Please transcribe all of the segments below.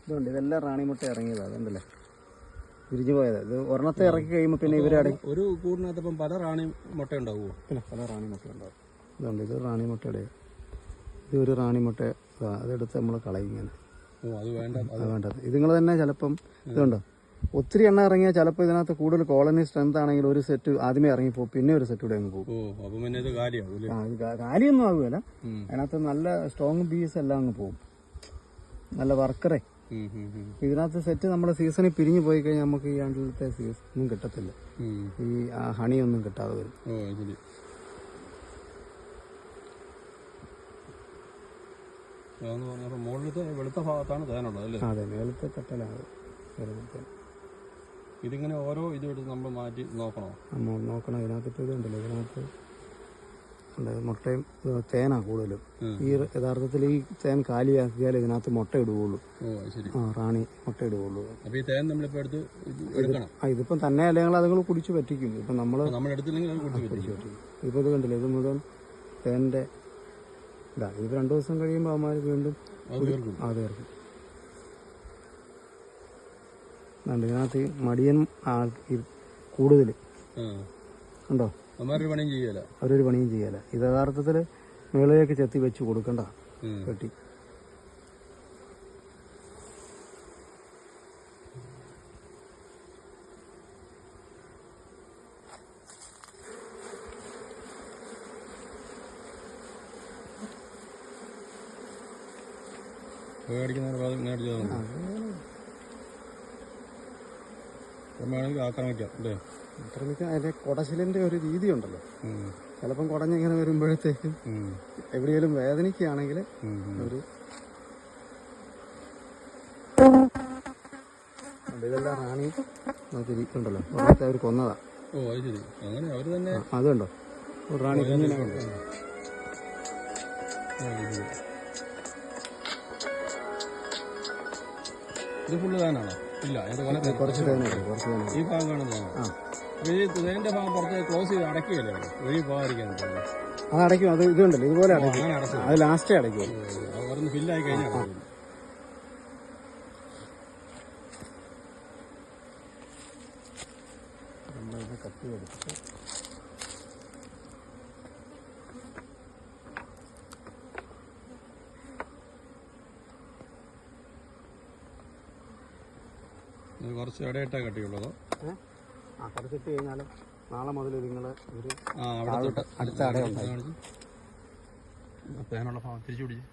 ഇതുണ്ട്, ഇതെല്ലാം റാണിമുട്ട ഇറങ്ങിയതാണ്. അതുണ്ടല്ലേ വിരിഞ്ഞു പോയത്. ഇത് ഒരെണ്ണത്തെ ഇറക്കി കഴിയുമ്പോൾ പിന്നെ ഒരു കൂടിനകത്ത് പല റാണി മുട്ട ഉണ്ടാവുമോ? പിന്നെ പല റാണിമുട്ട ഉണ്ടാവും. ഇതുണ്ട്, ഇത് റാണിമുട്ടയുടെ, ഇതൊരു റാണിമുട്ട. അതെടുത്ത് നമ്മൾ കളയും ഇങ്ങനെ. അത് വേണ്ടത് ഇതുങ്ങൾ തന്നെ. ചിലപ്പം ഇതുണ്ടോ, ഒത്തിരി എണ്ണ ഇറങ്ങിയാൽ ചിലപ്പോൾ ഇതിനകത്ത് കൂടുതൽ കോളനി സ്ട്രെങ്ത് ആണെങ്കിൽ ഒരു സെറ്റ് ആദ്യമേ ഇറങ്ങിപ്പോവും, പിന്നെ ഒരു സെറ്റ് ഇവിടെ അങ്ങ് പോകും. കാലിയൊന്നും ആകുമല്ല, അതിനകത്ത് നല്ല സ്ട്രോങ് ബീസ് എല്ലാം അങ്ങ് പോകും, നല്ല വർക്കറെ. ഇതിനകത്ത് സെറ്റ് നമ്മുടെ സീസണിൽ പിരിഞ്ഞു പോയി കഴിഞ്ഞാൽ നമുക്ക് ഈ ആണ്ടിലത്തെ ഒന്നും കിട്ടത്തില്ല, ഈ ഹണിയൊന്നും കിട്ടാതെ വരും. വെളുത്ത ഭാഗത്താണ് തേനുള്ളത് അല്ലേ? അതെ, മേളത്തെ തട്ടലാണ്. ഇതിങ്ങനെ ഓരോ ഇതെടുത്ത് നമ്മൾ മാറ്റി നോക്കണോ? നോക്കണം. ഇതിനകത്ത് ഇതുണ്ടല്ലോ, ഇതിനകത്ത് മുട്ടയും തേനാ കൂടുതലും. ഈ യഥാർത്ഥത്തിൽ ഈ തേൻ കാലിയാക്കിയാൽ ഇതിനകത്ത് മുട്ട ഇടുകയുള്ളൂ. റാണി മുട്ട ഇടുകയുള്ളൂ. ഇതിപ്പം തന്നെ അല്ലെങ്കിൽ അതുങ്ങൾ കുടിച്ച് പറ്റിക്കും. ഇപ്പം നമ്മൾ കുടിച്ച് പറ്റിക്കും. ഇപ്പോൾ ഇത് കണ്ടില്ലേ, ഇത് മുഴുവൻ തേൻ്റെ ഇതാ. ഇത് 2 ദിവസം കഴിയുമ്പോൾ അവന്മാർ വീണ്ടും അത് ചേർക്കും. ഇതിനകത്ത് മടിയൻ കൂടുതൽ ഉണ്ടോ? അവരൊരു പണിയും ചെയ്യല. ഇത് യഥാർത്ഥത്തിൽ മേളിലേക്ക് ചെത്തി വെച്ച് കൊടുക്കണ്ട പെട്ടി. ആക്രമിക്കാൻ അതിന്റെ കുടച്ചിലിന്റെ ഒരു രീതി ഉണ്ടല്ലോ. ചിലപ്പം കുടഞ്ഞിങ്ങനെ വരുമ്പോഴത്തേക്കും എവിടെയെങ്കിലും വേദനിക്കുകയാണെങ്കിൽ ഒരു ഇതെല്ലാം റാണി ഉണ്ടല്ലോ, അവർ കൊന്നതാ. അതുണ്ടോ റാണി കുഞ്ഞിനെ കൊണ്ട്. ഇത് ഫുള്ള് തേനാണോ? ഇല്ല, കുറച്ച് തേനുണ്ട്, കുറച്ച് തേന. ഈ ഭാഗം കാണുന്നതാണ്. തേന്റെ ഭാഗം പുറത്ത് ക്ലോസ് ചെയ്ത് അടയ്ക്കുകയല്ലേ ഒഴി പോകാതിരിക്കാൻ? അത് അടയ്ക്കും. അത് ഇതുണ്ടല്ലോ, ഇതുപോലെ അടയ്ക്കും. അത് ലാസ്റ്റേ അടയ്ക്കും. അവിടുന്ന് ഫില്ലായി കഴിഞ്ഞാൽ കത്തി എടുത്തിട്ട് കുറച്ച് ഇടയിട്ടാ കട്ടിയുള്ളതോ? കുറച്ചിട്ട് കഴിഞ്ഞാൽ നാളെ മുതൽ നിങ്ങൾ ഒരു അടുത്ത അടയുണ്ടായി. തേനുള്ള ഭാഗം തിരിച്ചു പിടിച്ച്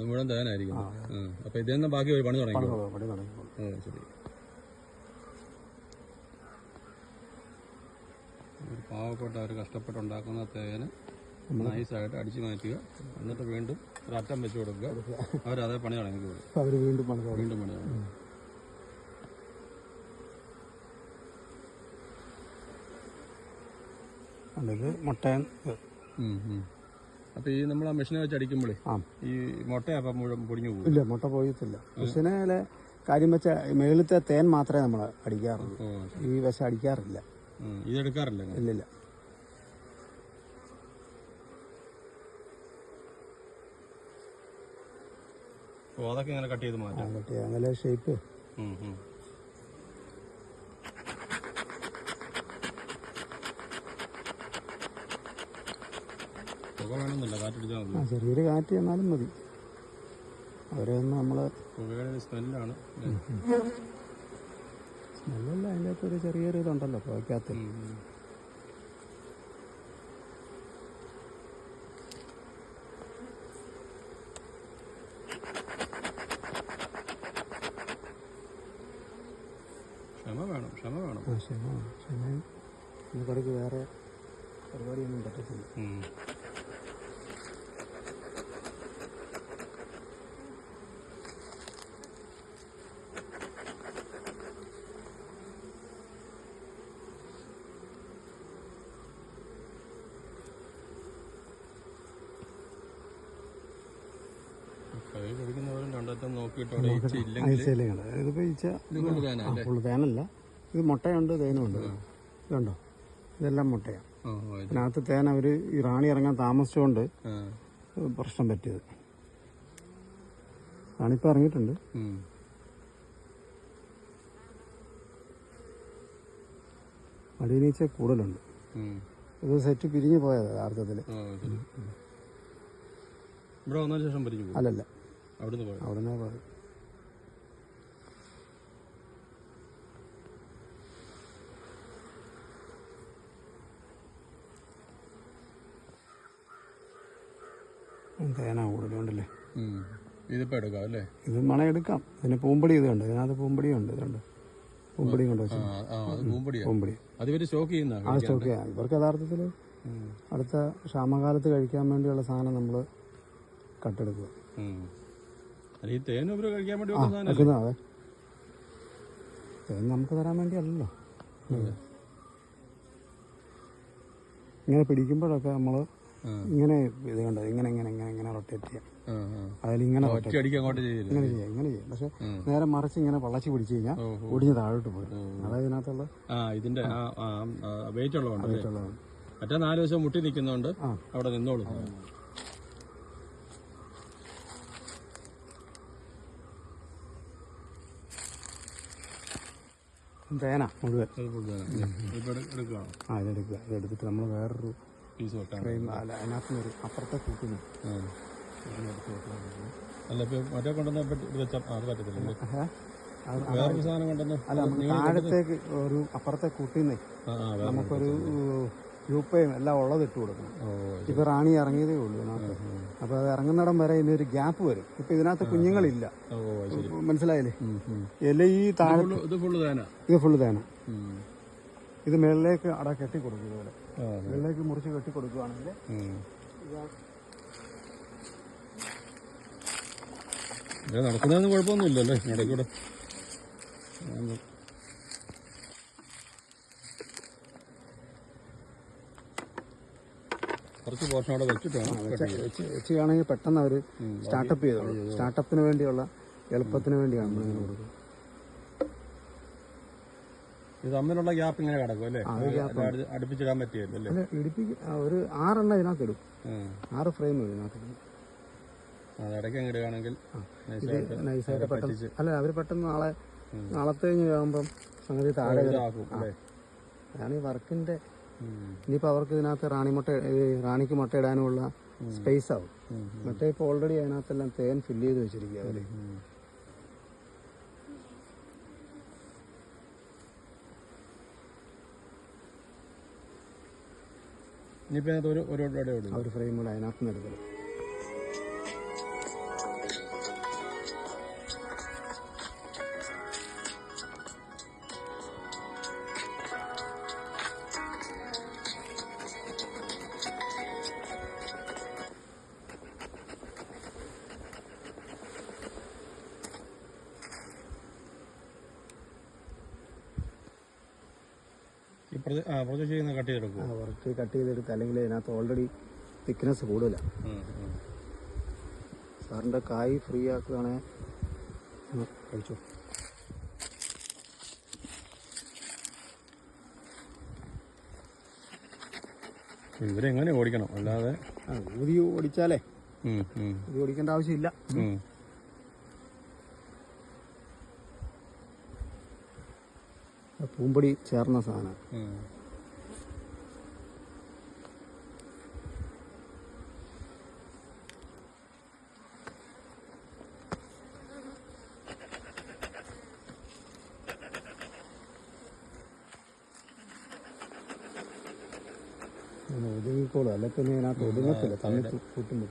മുഴുവൻ തേനായിരിക്കും. അപ്പൊ ഇതെന്നെ ബാക്കി ഒരു പണി തുടങ്ങി. ശരി. ഒരു പാവപ്പെട്ട ഒരു കഷ്ടപ്പെട്ടുണ്ടാക്കുന്ന തേന് നൈസായിട്ട് അടിച്ചു മാറ്റുക, എന്നിട്ട് വീണ്ടും ഒരു അറ്റം വെച്ച് കൊടുക്കുക. അവരതേ പണി തുടങ്ങിക്കോളും. അവർ വീണ്ടും പണി തുടങ്ങും. ഇത് മുട്ടയൻ. അപ്പൊ ഈ നമ്മൾ ആ മെഷീനെ വെച്ച് അടിക്കുമ്പോഴേ ഈ മുട്ടയപ്പം മുഴുവൻ പൊടിഞ്ഞു പോകും? ഇല്ല, മുട്ട പോയിട്ടില്ല. മെഷീനെ കാര്യം വെച്ച മേളിലത്തെ തേൻ മാത്രമേ നമ്മൾ അടിക്കാറുള്ളൂ, ഈ വശം അടിക്കാറില്ല. ഇതെടുക്കാറില്ല? ഇല്ലില്ല. അതൊക്കെ ഇങ്ങനെ കട്ട് ചെയ്ത് മാറ്റാം. അങ്ങനെ ഷേപ്പ്. ചെറിയൊരു കാറ്റ് എന്നാലും മതി. അവരൊന്നും നമ്മള് സ്മെല്ലാണ്. സ്മെല്ലല്ല, അതിൻ്റെ അകത്ത് ഒരു ചെറിയൊരു ഇതുണ്ടല്ലോ പുകയ്ക്കകത്ത്. കറിക്ക് വേറെ പരിപാടിയൊന്നും പറ്റത്തില്ല. ഫുള്ള് തേനല്ല, ഇത് മുട്ടയുണ്ട് തേനുണ്ട്. ഇതുണ്ടോ, ഇതെല്ലാം മുട്ടയാണ്. അതിനകത്ത് തേൻ അവർ ഈ റാണി ഇറങ്ങാൻ താമസിച്ചുകൊണ്ട് പ്രശ്നം പറ്റിയത്. റാണിപ്പോൾ ഇറങ്ങിയിട്ടുണ്ട്. മടിയനീച്ച കൂടുതലുണ്ട്. ഇത് സെറ്റ് പിരിഞ്ഞു പോയത് യഥാർത്ഥത്തിൽ. ഇവിടെ വന്നതിന് ശേഷം പിരിഞ്ഞു പോകും? അല്ലല്ല, അവിടുന്ന് പോയത്. അവിടുന്ന് പോയത്. തേനാ കൂടുതലുണ്ടല്ലേ. ഇതിപ്പോ എടുക്കാം അല്ലേ? ഇത് മണം എടുക്കാം. ഇതിന് പൂമ്പടി ഇതുണ്ട്, ഇതിനകത്ത് പൂമ്പടിയുണ്ട്. ഇതുണ്ട്, പൂമ്പടി കൊണ്ട് വെച്ചു. പൂമ്പടി സ്റ്റോക്ക് ചെയ്യുന്ന ആ സ്റ്റോക്ക് ചെയ്യാം. ഇവർക്ക് യഥാർത്ഥത്തിൽ അടുത്ത ക്ഷാമകാലത്ത് കഴിക്കാൻ വേണ്ടിയുള്ള സാധനം നമ്മൾ കട്ടെടുക്കുക. ഈ തേൻ കഴിക്കാൻ വേണ്ടി വെക്കുന്നത്. അതെ, തേൻ നമുക്ക് തരാൻ വേണ്ടിയല്ലല്ലോ. ഇങ്ങനെ പിടിക്കുമ്പോഴൊക്കെ നമ്മൾ ഇങ്ങനെ ഇത് കണ്ടത് ഇങ്ങനെ ഇങ്ങനെ ഇങ്ങനെ ഇങ്ങനെ റൊട്ടേറ്റ് ചെയ്യാം. അതിലിങ്ങനെ ഇങ്ങനെ ചെയ്യാം. പക്ഷെ നേരെ മറിച്ച് ഇങ്ങനെ പള്ളച്ചി പിടിച്ചു കഴിഞ്ഞാൽ ഒടിഞ്ഞ് താഴോട്ട് പോയി. അതായത് ഇതിനകത്തുള്ള ഇതിന്റെ വെയിറ്റ് ഉള്ളതാണ്. മറ്റേ 4 ദിവസം മുട്ടി നിൽക്കുന്നതുകൊണ്ട് അവിടെ നിന്നോളൂ. തേന മുഴുവൻ എടുക്കുകയാണോ? ഇതെടുക്കുക. ഇതെടുത്തിട്ട് നമ്മൾ വേറൊരു പീസ് വെക്കാം. അതിനകത്തുനിന്നൊരു അപ്പുറത്തെ കൂട്ടിന് അല്ല മറ്റേ കൊണ്ടുവന്ന അത് പറ്റത്തില്ല. വേറൊരു സാധനം കൊണ്ടുവന്ന് താഴത്തേക്ക് ഒരു അപ്പുറത്തെ കൂട്ടിന്നേ നമുക്കൊരു ഗ്രൂപ്പയും എല്ലാം ഉള്ളത് ഇട്ട് കൊടുക്കണം. ഇപ്പൊ റാണി ഇറങ്ങിയതേ ഉള്ളൂ ഇതിനകത്ത്. അപ്പൊ അത് ഇറങ്ങുന്നിടം വരെ ഇതിനൊരു ഗ്യാപ്പ് വരും. ഇപ്പൊ ഇതിനകത്ത് കുഞ്ഞുങ്ങളില്ല, മനസ്സിലായില്ലേ? ഇല ഈ താഴെ ഇത് ഫുള്ള് തേന. ഇത് മേളിലേക്ക് അട കെട്ടി കൊടുക്കും. ഇതുപോലെ മേളിലേക്ക് മുറിച്ച് കെട്ടി കൊടുക്കുകയാണെങ്കിൽ നടക്കുന്നതിന് കുഴപ്പമൊന്നുമില്ലല്ലേ? ഇടയ്ക്കൂടെ കുറച്ച് പോർഷൻ അവിടെ വെച്ചാണെങ്കിൽ പെട്ടെന്ന് അവർ സ്റ്റാർട്ടപ്പ് ചെയ്തോളൂ. സ്റ്റാർട്ടപ്പിന് വേണ്ടിയുള്ള എളുപ്പത്തിന് വേണ്ടിയാണ് നമ്മളിങ്ങനെ കൊടുക്കുന്നത്. ഇത് തമ്മിലുള്ള ഗ്യാപ്പ് ഇങ്ങനെ കിടക്കും അല്ലേ? അടുപ്പിച്ചിടാൻ പറ്റിയല്ലോ അല്ലേ? ഒരു 6 എണ്ണം ഇതിനകത്ത് ഇടും. 6 ഫ്രെയിം ഇതിനകത്ത് ഇടും. ഇടയ്ക്ക് ഇടുകയാണെങ്കിൽ നൈസായിട്ട് പെട്ടെന്ന് അല്ല അവർ പെട്ടെന്ന് നാളത്തെ ആകുമ്പം സംഗതി താഴെ അതാണ് ഈ വർക്കിന്റെ. ഇനിയിപ്പോൾ അവർക്ക് ഇതിനകത്ത് റാണിക്ക് മുട്ട ഇടാനുമുള്ള സ്പേസ് ആവും. മറ്റേ ഇപ്പോൾ ഓൾറെഡി അതിനകത്തെല്ലാം തേൻ ഫില്ല് ചെയ്ത് വെച്ചിരിക്കുക അവര്. ഒരു ഫ്രെയിം കൂടെ അതിനകത്ത് നിന്ന് എടുക്കണം. കട്ട് ചെയ്തെടുക്കുക. അല്ലെങ്കിൽ അതിനകത്ത് ഓൾറെഡി തിക്നെസ് കൂടുതലാണ്. സാറിൻ്റെ കായ് ഫ്രീ ആക്കുകയാണെങ്കിൽ കഴിച്ചോ. ഇവരെങ്ങനെ ഓടിക്കണം? അല്ലാതെ ഊതി ഓടിച്ചാലേ ഊതി ഓടിക്കേണ്ട ആവശ്യമില്ല. പൂമ്പടി ചേർന്ന സാധനം. ഒതുങ്ങിക്കോളും. അല്ലെ പിന്നെ ഇതിനകത്ത് ഒതുങ്ങത്തില്ല. തമ്മിൽ കൂട്ടുമ്പോൾ